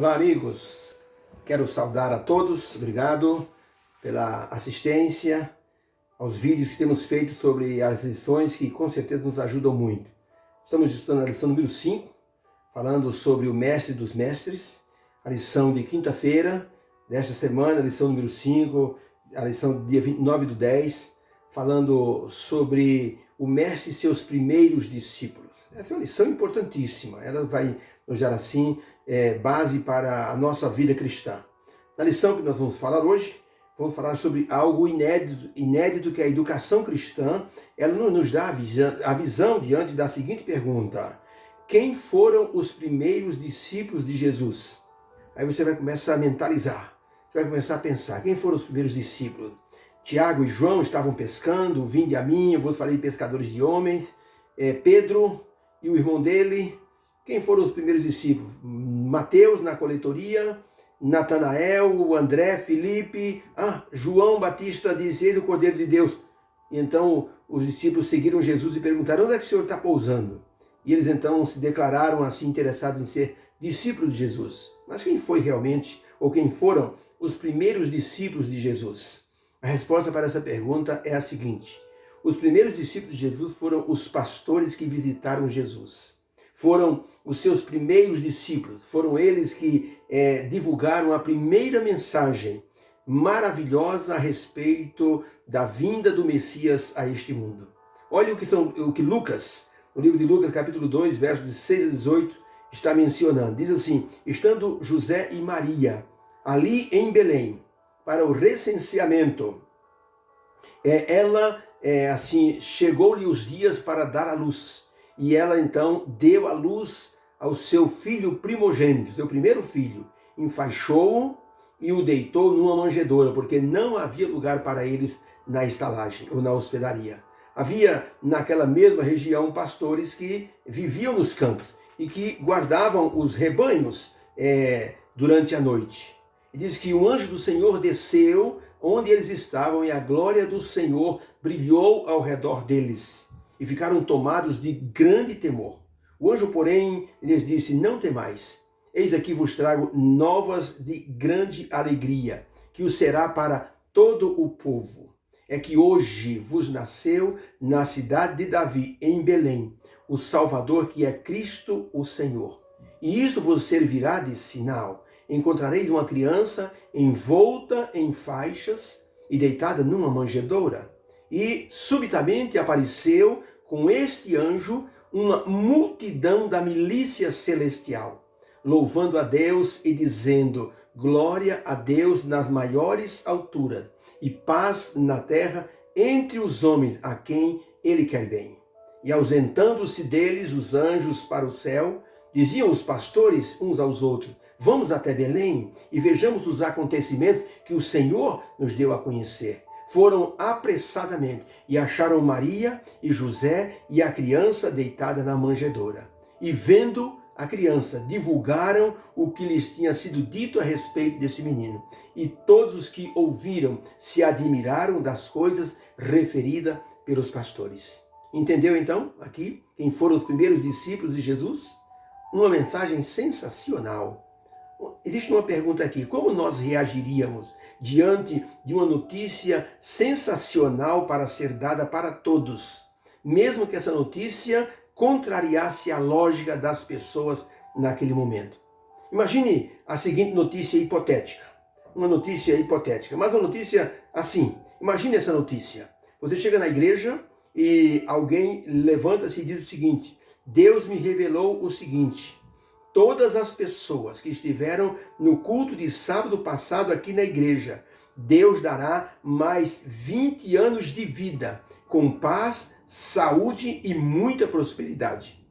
Olá, amigos. Quero saudar a todos. Obrigado pela assistência aos vídeos que temos feito sobre as lições que com certeza nos ajudam muito. Estamos estudando a lição número 5, falando sobre o Mestre dos Mestres, a lição de quinta-feira desta semana, a lição número 5, a lição do dia 29/10, falando sobre o Mestre e seus primeiros discípulos. Essa é uma lição importantíssima, ela vai nos dar assim base para a nossa vida cristã. Na lição que nós vamos falar hoje, vamos falar sobre algo inédito que é a educação cristã. Ela nos dá a visão diante da seguinte pergunta: quem foram os primeiros discípulos de Jesus? Aí você vai começar a mentalizar, você vai começar a pensar, quem foram os primeiros discípulos? Tiago e João estavam pescando, vinde a mim, eu vos falei pescadores de homens. Pedro e o irmão dele, quem foram os primeiros discípulos? Mateus na coletoria, Natanael, André, Filipe, João Batista disse, eis o Cordeiro de Deus. E então os discípulos seguiram Jesus e perguntaram, onde é que o Senhor está pousando? E eles então se declararam assim interessados em ser discípulos de Jesus. Mas quem foi realmente, ou quem foram os primeiros discípulos de Jesus? A resposta para essa pergunta é a seguinte: os primeiros discípulos de Jesus foram os pastores que visitaram Jesus. Foram os seus primeiros discípulos, foram eles que divulgaram a primeira mensagem maravilhosa a respeito da vinda do Messias a este mundo. Olha o que Lucas, no livro de Lucas, capítulo 2, versos de 6 a 18, está mencionando. Diz assim: estando José e Maria ali em Belém, para o recenseamento, chegou-lhe os dias para dar à luz. E ela então deu à luz ao seu filho primogênito, seu primeiro filho, enfaixou-o e o deitou numa manjedoura, porque não havia lugar para eles na estalagem ou na hospedaria. Havia naquela mesma região pastores que viviam nos campos e que guardavam os rebanhos durante a noite. E diz que o anjo do Senhor desceu onde eles estavam e a glória do Senhor brilhou ao redor deles. E ficaram tomados de grande temor. O anjo, porém, lhes disse, não temais, eis aqui vos trago novas de grande alegria, que o será para todo o povo. É que hoje vos nasceu na cidade de Davi, em Belém, o Salvador, que é Cristo o Senhor. E isso vos servirá de sinal. Encontrareis uma criança envolta em faixas e deitada numa manjedoura. E subitamente apareceu com este anjo uma multidão da milícia celestial, louvando a Deus e dizendo, glória a Deus nas maiores alturas e paz na terra entre os homens a quem ele quer bem. E ausentando-se deles os anjos para o céu, diziam os pastores uns aos outros, vamos até Belém e vejamos os acontecimentos que o Senhor nos deu a conhecer. Foram apressadamente e acharam Maria e José e a criança deitada na manjedoura. E vendo a criança, divulgaram o que lhes tinha sido dito a respeito desse menino. E todos os que ouviram se admiraram das coisas referidas pelos pastores. Entendeu então aqui quem foram os primeiros discípulos de Jesus? Uma mensagem sensacional. Existe uma pergunta aqui, como nós reagiríamos diante de uma notícia sensacional para ser dada para todos, mesmo que essa notícia contrariasse a lógica das pessoas naquele momento? Imagine a seguinte notícia hipotética, mas uma notícia assim, imagine essa notícia, você chega na igreja e alguém levanta-se e diz o seguinte, Deus me revelou o seguinte, todas as pessoas que estiveram no culto de sábado passado aqui na igreja, Deus dará mais 20 anos de vida, com paz, saúde e muita prosperidade.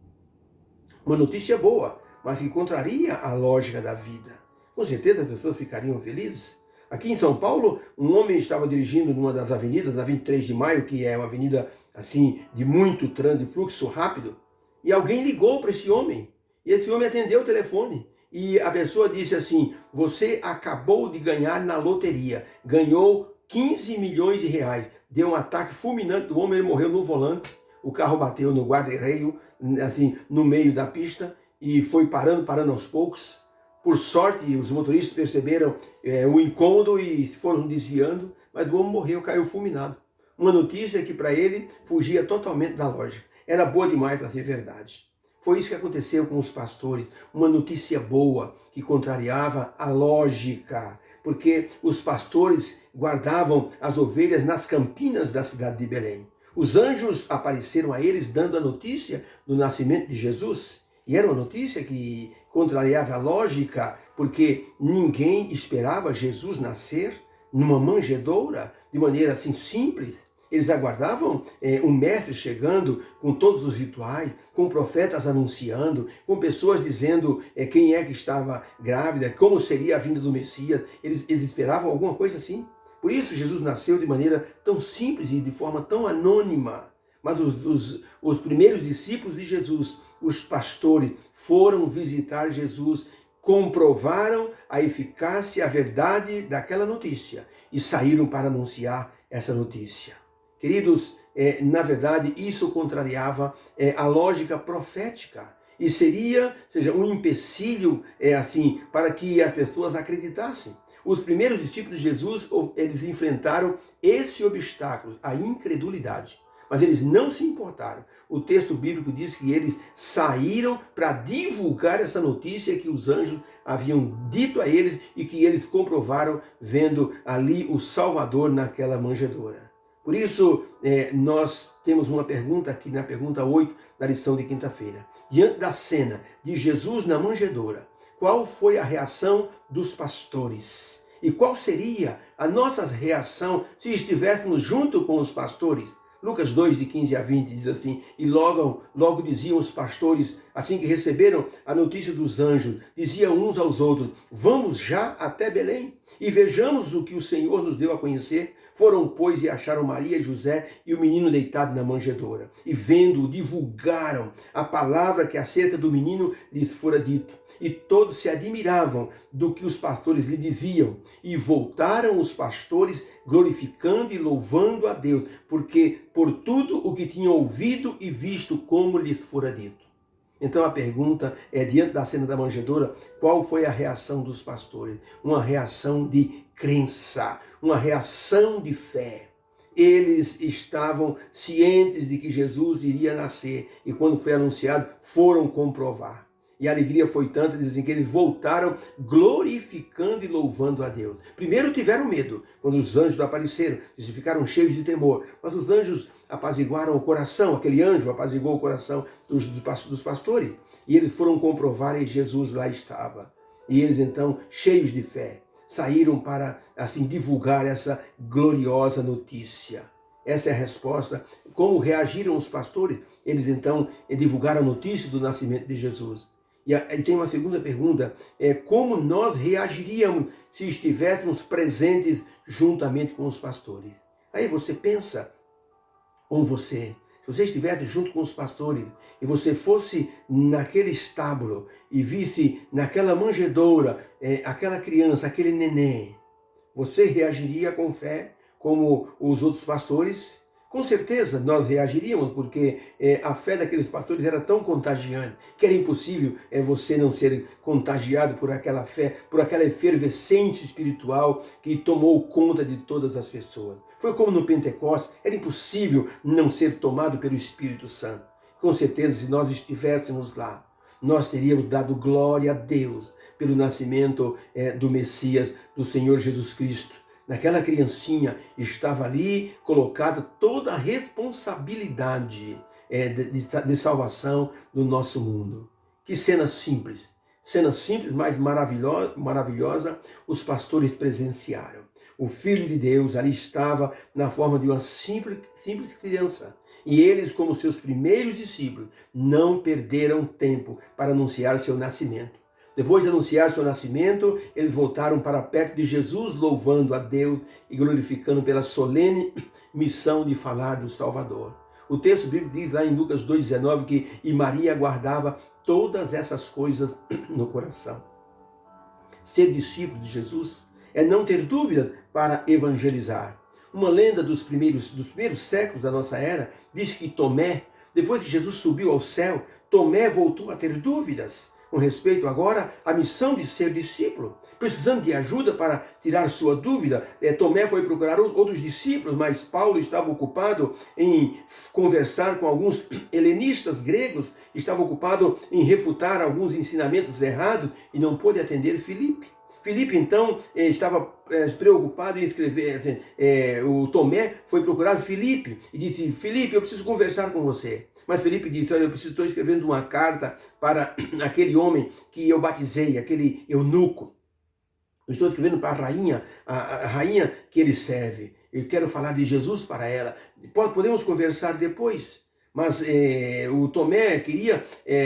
Uma notícia boa, mas que contraria a lógica da vida. Com certeza as pessoas ficariam felizes. Aqui em São Paulo, um homem estava dirigindo numa das avenidas, na 23 de Maio, que é uma avenida assim de muito trânsito, fluxo rápido, e alguém ligou para esse homem. E esse homem atendeu o telefone e a pessoa disse assim, você acabou de ganhar na loteria, ganhou 15 milhões de reais. Deu um ataque fulminante do homem, ele morreu no volante, o carro bateu no guarda-reio, assim, no meio da pista e foi parando aos poucos. Por sorte, os motoristas perceberam o incômodo e foram desviando, mas o homem morreu, caiu fulminado. Uma notícia que para ele fugia totalmente da lógica. Era boa demais para ser verdade. Foi isso que aconteceu com os pastores. Uma notícia boa que contrariava a lógica, porque os pastores guardavam as ovelhas nas campinas da cidade de Belém. Os anjos apareceram a eles dando a notícia do nascimento de Jesus. E era uma notícia que contrariava a lógica, porque ninguém esperava Jesus nascer numa manjedoura de maneira assim simples. Eles aguardavam um mestre chegando com todos os rituais, com profetas anunciando, com pessoas dizendo quem é que estava grávida, como seria a vinda do Messias. Eles esperavam alguma coisa assim. Por isso Jesus nasceu de maneira tão simples e de forma tão anônima. Mas os primeiros discípulos de Jesus, os pastores, foram visitar Jesus, comprovaram a eficácia, a verdade daquela notícia e saíram para anunciar essa notícia. Queridos, na verdade, isso contrariava a lógica profética e seria, um empecilho assim, para que as pessoas acreditassem. Os primeiros discípulos de Jesus, eles enfrentaram esse obstáculo, a incredulidade. Mas eles não se importaram. O texto bíblico diz que eles saíram para divulgar essa notícia que os anjos haviam dito a eles e que eles comprovaram vendo ali o Salvador naquela manjedoura. Por isso, nós temos uma pergunta aqui na pergunta 8 da lição de quinta-feira. Diante da cena de Jesus na manjedoura, qual foi a reação dos pastores? E qual seria a nossa reação se estivéssemos junto com os pastores? Lucas 2, de 15 a 20, diz assim, e logo diziam os pastores, assim que receberam a notícia dos anjos, diziam uns aos outros, vamos já até Belém e vejamos o que o Senhor nos deu a conhecer. Foram, pois, e acharam Maria e José e o menino deitado na manjedoura. E vendo-o, divulgaram a palavra que acerca do menino lhes fora dito. E todos se admiravam do que os pastores lhe diziam. E voltaram os pastores glorificando e louvando a Deus, porque por tudo o que tinham ouvido e visto como lhes fora dito. Então a pergunta é, diante da cena da manjedoura, qual foi a reação dos pastores? Uma reação de crença, uma reação de fé. Eles estavam cientes de que Jesus iria nascer e quando foi anunciado, foram comprovar. E a alegria foi tanta, dizem que eles voltaram glorificando e louvando a Deus. Primeiro tiveram medo, quando os anjos apareceram, eles ficaram cheios de temor. Mas os anjos apaziguaram o coração, aquele anjo apaziguou o coração dos pastores. E eles foram comprovar e Jesus lá estava. E eles então, cheios de fé, saíram para assim, divulgar essa gloriosa notícia. Essa é a resposta. Como reagiram os pastores? Eles então divulgaram a notícia do nascimento de Jesus. E tem uma segunda pergunta, como nós reagiríamos se estivéssemos presentes juntamente com os pastores? Aí você pensa, se você estivesse junto com os pastores e você fosse naquele estábulo e visse naquela manjedoura aquela criança, aquele neném, você reagiria com fé como os outros pastores? Com certeza nós reagiríamos, porque a fé daqueles pastores era tão contagiante que era impossível você não ser contagiado por aquela fé, por aquela efervescência espiritual que tomou conta de todas as pessoas. Foi como no Pentecostes, era impossível não ser tomado pelo Espírito Santo. Com certeza, se nós estivéssemos lá, nós teríamos dado glória a Deus pelo nascimento do Messias, do Senhor Jesus Cristo. Naquela criancinha estava ali colocada toda a responsabilidade de salvação do nosso mundo. Que cena simples, mas maravilhosa, os pastores presenciaram. O Filho de Deus ali estava na forma de uma simples criança. E eles, como seus primeiros discípulos, não perderam tempo para anunciar seu nascimento. Depois de anunciar seu nascimento, eles voltaram para perto de Jesus, louvando a Deus e glorificando pela solene missão de falar do Salvador. O texto bíblico diz lá em Lucas 2,19 que e Maria guardava todas essas coisas no coração. Ser discípulo de Jesus é não ter dúvida para evangelizar. Uma lenda dos primeiros séculos da nossa era diz que Tomé, depois que Jesus subiu ao céu, Tomé voltou a ter dúvidas. com respeito agora à missão de ser discípulo, precisando de ajuda para tirar sua dúvida. Tomé foi procurar outros discípulos, mas Paulo estava ocupado em conversar com alguns helenistas gregos, estava ocupado em refutar alguns ensinamentos errados e não pôde atender Filipe. Filipe, então, estava preocupado em escrever. O Tomé foi procurar Filipe e disse: Filipe, eu preciso conversar com você. Mas Filipe disse: olha, estou escrevendo uma carta para aquele homem que eu batizei, aquele eunuco. Eu estou escrevendo para a rainha que ele serve. Eu quero falar de Jesus para ela. Podemos conversar depois. Mas o Tomé queria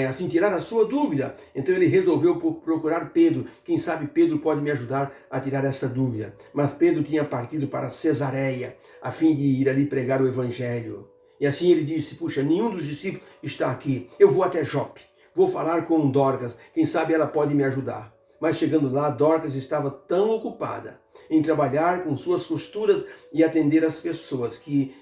assim, tirar a sua dúvida. Então ele resolveu procurar Pedro. Quem sabe Pedro pode me ajudar a tirar essa dúvida. Mas Pedro tinha partido para Cesareia, a fim de ir ali pregar o evangelho. E assim ele disse: puxa, nenhum dos discípulos está aqui. Eu vou até Jope. Vou falar com Dorcas. Quem sabe ela pode me ajudar. Mas chegando lá, Dorcas estava tão ocupada em trabalhar com suas costuras e atender as pessoas que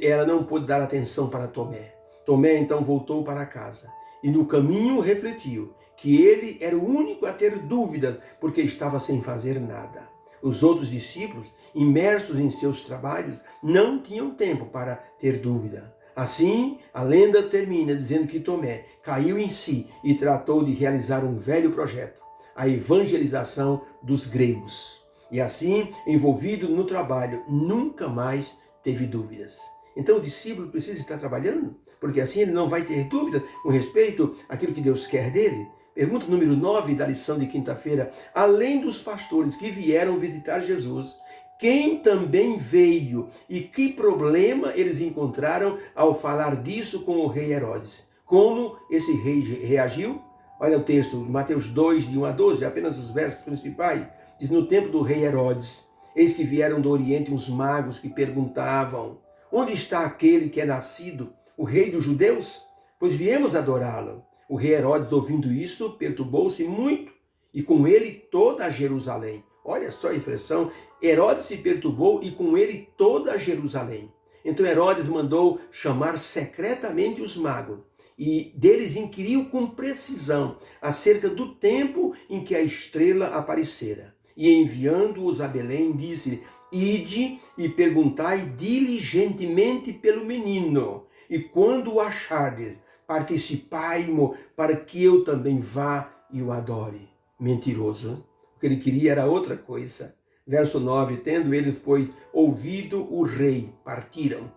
ela não pôde dar atenção para Tomé. Tomé então voltou para casa e no caminho refletiu que ele era o único a ter dúvidas porque estava sem fazer nada. Os outros discípulos, imersos em seus trabalhos, não tinham tempo para ter dúvida. Assim, a lenda termina dizendo que Tomé caiu em si e tratou de realizar um velho projeto, a evangelização dos gregos. E assim, envolvido no trabalho, nunca mais teve dúvidas. Então o discípulo precisa estar trabalhando, porque assim ele não vai ter dúvida com respeito àquilo que Deus quer dele. Pergunta número 9 da lição de quinta-feira: além dos pastores que vieram visitar Jesus, quem também veio e que problema eles encontraram ao falar disso com o rei Herodes? Como esse rei reagiu? Olha o texto, Mateus 2, de 1 a 12, apenas os versos principais. Diz: no tempo do rei Herodes, eis que vieram do Oriente uns magos que perguntavam: onde está aquele que é nascido, o rei dos judeus? Pois viemos adorá-lo. O rei Herodes, ouvindo isso, perturbou-se muito, e com ele toda Jerusalém. Olha só a expressão: Herodes se perturbou e com ele toda Jerusalém. Então Herodes mandou chamar secretamente os magos e deles inquiriu com precisão acerca do tempo em que a estrela aparecera. E enviando-os a Belém, disse: ide e perguntai diligentemente pelo menino, e quando o achardes, participai-mo, para que eu também vá e o adore. Mentiroso. O que ele queria era outra coisa. Verso 9, tendo eles, pois, ouvido o rei, partiram.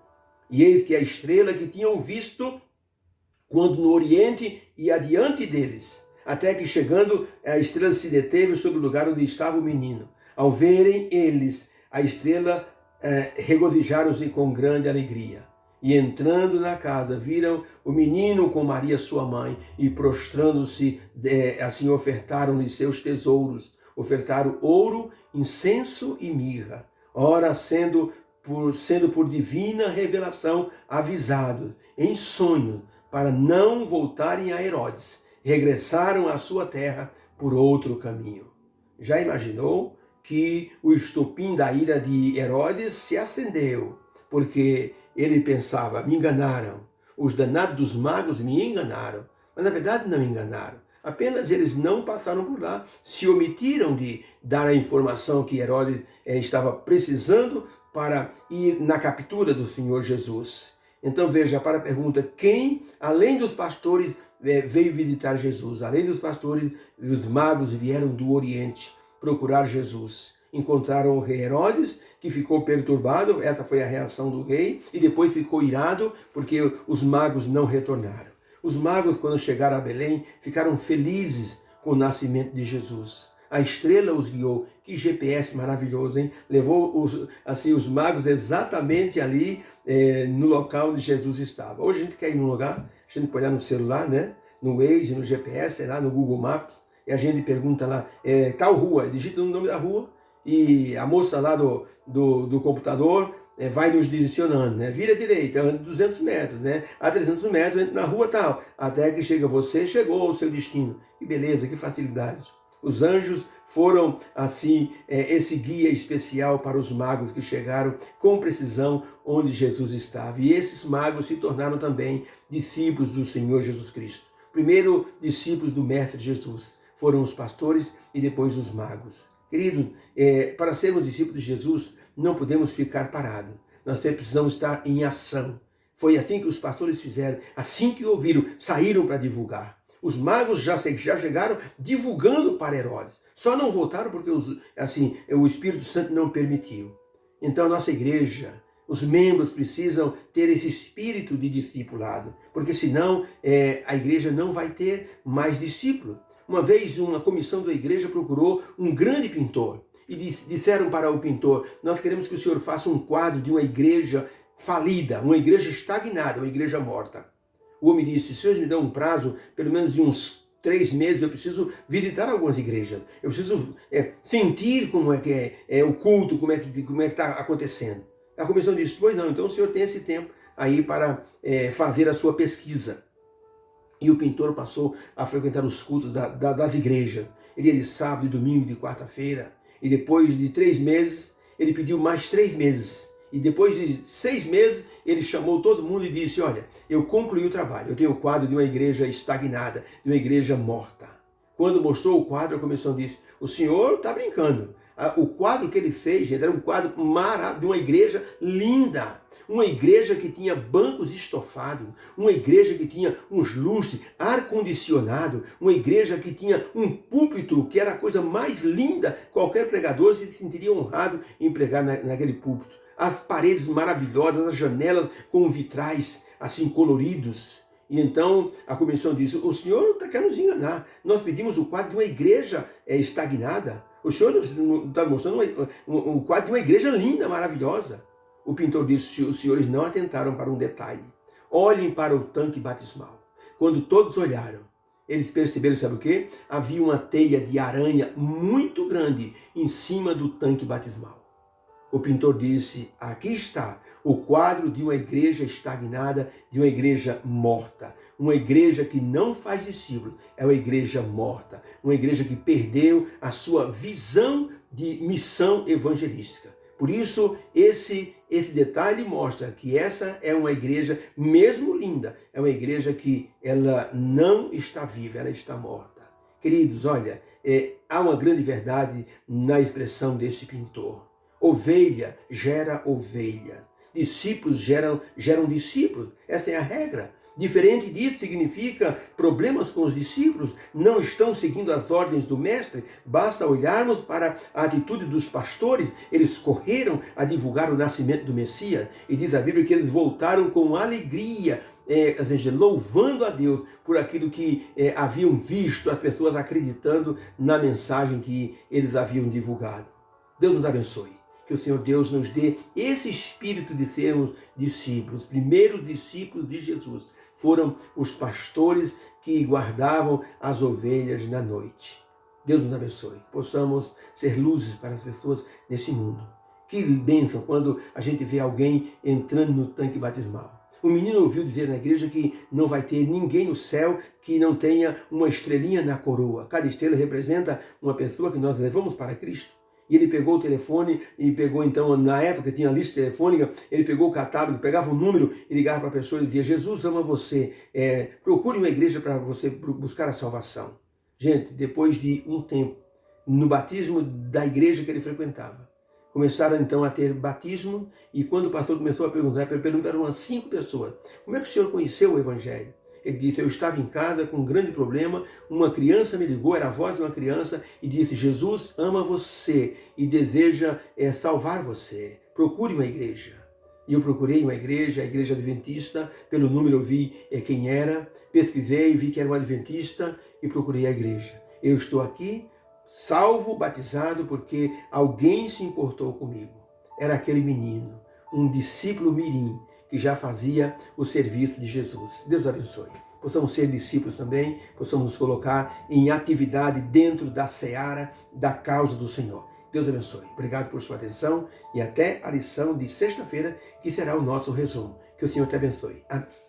E eis que a estrela que tinham visto, quando no Oriente, ia adiante deles, até que chegando, a estrela se deteve sobre o lugar onde estava o menino. Ao verem eles a estrela, regozijaram-se com grande alegria. E entrando na casa, viram o menino com Maria sua mãe, e prostrando-se, assim ofertaram-lhe seus tesouros. Ofertaram ouro, incenso e mirra. Ora, sendo por divina revelação avisados, em sonho, para não voltarem a Herodes, regressaram à sua terra por outro caminho. Já imaginou que o estopim da ira de Herodes se acendeu, porque ele pensava: me enganaram, os danados dos magos me enganaram. Mas na verdade não enganaram, apenas eles não passaram por lá, se omitiram de dar a informação que Herodes estava precisando para ir na captura do Senhor Jesus. Então veja, para a pergunta: quem, além dos pastores, veio visitar Jesus? Além dos pastores, os magos vieram do Oriente procurar Jesus. Encontraram o rei Herodes, que ficou perturbado, essa foi a reação do rei, e depois ficou irado, porque os magos não retornaram. Os magos, quando chegaram a Belém, ficaram felizes com o nascimento de Jesus. A estrela os guiou. Que GPS maravilhoso, hein? Levou os magos exatamente ali, no local onde Jesus estava. Hoje a gente quer ir num lugar, a gente pode olhar no celular, né? No Waze, no GPS, lá no Google Maps, e a gente pergunta lá, tal rua, digita o nome da rua, e a moça lá do computador vai nos direcionando, né? Vira à direita, anda 200 metros, né? A 300 metros, entra na rua tal, até que chegou ao seu destino. Que beleza, que facilidade. Os anjos foram, assim, esse guia especial para os magos que chegaram com precisão onde Jesus estava. E esses magos se tornaram também discípulos do Senhor Jesus Cristo. Primeiro discípulos do Mestre Jesus foram os pastores e depois os magos. Queridos, para sermos discípulos de Jesus, não podemos ficar parados. Nós precisamos estar em ação. Foi assim que os pastores fizeram. Assim que ouviram, saíram para divulgar. Os magos já chegaram divulgando para Herodes. Só não voltaram porque o Espírito Santo não permitiu. Então, a nossa igreja, os membros precisam ter esse espírito de discipulado, porque senão a igreja não vai ter mais discípulos. Uma vez uma comissão da igreja procurou um grande pintor e disseram para o pintor: nós queremos que o senhor faça um quadro de uma igreja falida, uma igreja estagnada, uma igreja morta. O homem disse: se vocês me dão um prazo, pelo menos de uns 3 meses, eu preciso visitar algumas igrejas. Eu preciso sentir como é que é o culto, como é que está acontecendo. A comissão disse: pois não, então o senhor tem esse tempo aí para fazer a sua pesquisa. E o pintor passou a frequentar os cultos das igrejas. Ele ia de sábado, de domingo, de quarta-feira. E depois de 3 meses, ele pediu mais 3 meses. E depois de 6 meses, ele chamou todo mundo e disse: olha, eu concluí o trabalho. Eu tenho o quadro de uma igreja estagnada, de uma igreja morta. Quando mostrou o quadro, a comissão disse: o senhor está brincando. O quadro que ele fez, gente, era um quadro maravilhoso, de uma igreja linda. Uma igreja que tinha bancos estofados, uma igreja que tinha uns lustres, ar-condicionado, uma igreja que tinha um púlpito, que era a coisa mais linda. Qualquer pregador se sentiria honrado em pregar naquele púlpito. As paredes maravilhosas, as janelas com vitrais assim coloridos. E então a comissão disse: o senhor quer nos enganar. Nós pedimos o quadro de uma igreja estagnada. O senhor está mostrando um quadro de uma igreja linda, maravilhosa. O pintor disse: os senhores não atentaram para um detalhe. Olhem para o tanque batismal. Quando todos olharam, eles perceberam, sabe o quê? Havia uma teia de aranha muito grande em cima do tanque batismal. O pintor disse: aqui está o quadro de uma igreja estagnada, de uma igreja morta. Uma igreja que não faz discípulos, é uma igreja morta. Uma igreja que perdeu a sua visão de missão evangelística. Por isso, esse detalhe mostra que essa é uma igreja, mesmo linda, é uma igreja que ela não está viva, ela está morta. Queridos, olha, há uma grande verdade na expressão desse pintor. Ovelha gera ovelha. Discípulos geram discípulos. Essa é a regra. Diferente disso significa problemas com os discípulos, não estão seguindo as ordens do mestre. Basta olharmos para a atitude dos pastores. Eles correram a divulgar o nascimento do Messias. E diz a Bíblia que eles voltaram com alegria, louvando a Deus por aquilo que haviam visto, as pessoas acreditando na mensagem que eles haviam divulgado. Deus nos abençoe. Que o Senhor Deus nos dê esse espírito de sermos discípulos. Os primeiros discípulos de Jesus foram os pastores que guardavam as ovelhas na noite. Deus nos abençoe. Possamos ser luzes para as pessoas nesse mundo. Que bênção quando a gente vê alguém entrando no tanque batismal. Um menino ouviu dizer na igreja que não vai ter ninguém no céu que não tenha uma estrelinha na coroa. Cada estrela representa uma pessoa que nós levamos para Cristo. E ele pegou o telefone e pegou, então, na época tinha a lista telefônica, ele pegou o catálogo, pegava um número e ligava para a pessoa e dizia: Jesus ama você, procure uma igreja para você buscar a salvação. Gente, depois de um tempo, no batismo da igreja que ele frequentava, começaram então a ter batismo, e quando o pastor começou a perguntaram umas 5 pessoas: como é que o senhor conheceu o evangelho? Ele disse: eu estava em casa com um grande problema, uma criança me ligou, era a voz de uma criança, e disse: Jesus ama você e deseja salvar você. Procure uma igreja. E eu procurei uma igreja, a igreja adventista, pelo número eu vi quem era, pesquisei, vi que era um adventista e procurei a igreja. Eu estou aqui, salvo, batizado, porque alguém se importou comigo. Era aquele menino, um discípulo mirim, que já fazia o serviço de Jesus. Deus abençoe. Possamos ser discípulos também, possamos nos colocar em atividade dentro da seara da causa do Senhor. Deus abençoe. Obrigado por sua atenção e até a lição de sexta-feira, que será o nosso resumo. Que o Senhor te abençoe. Amém.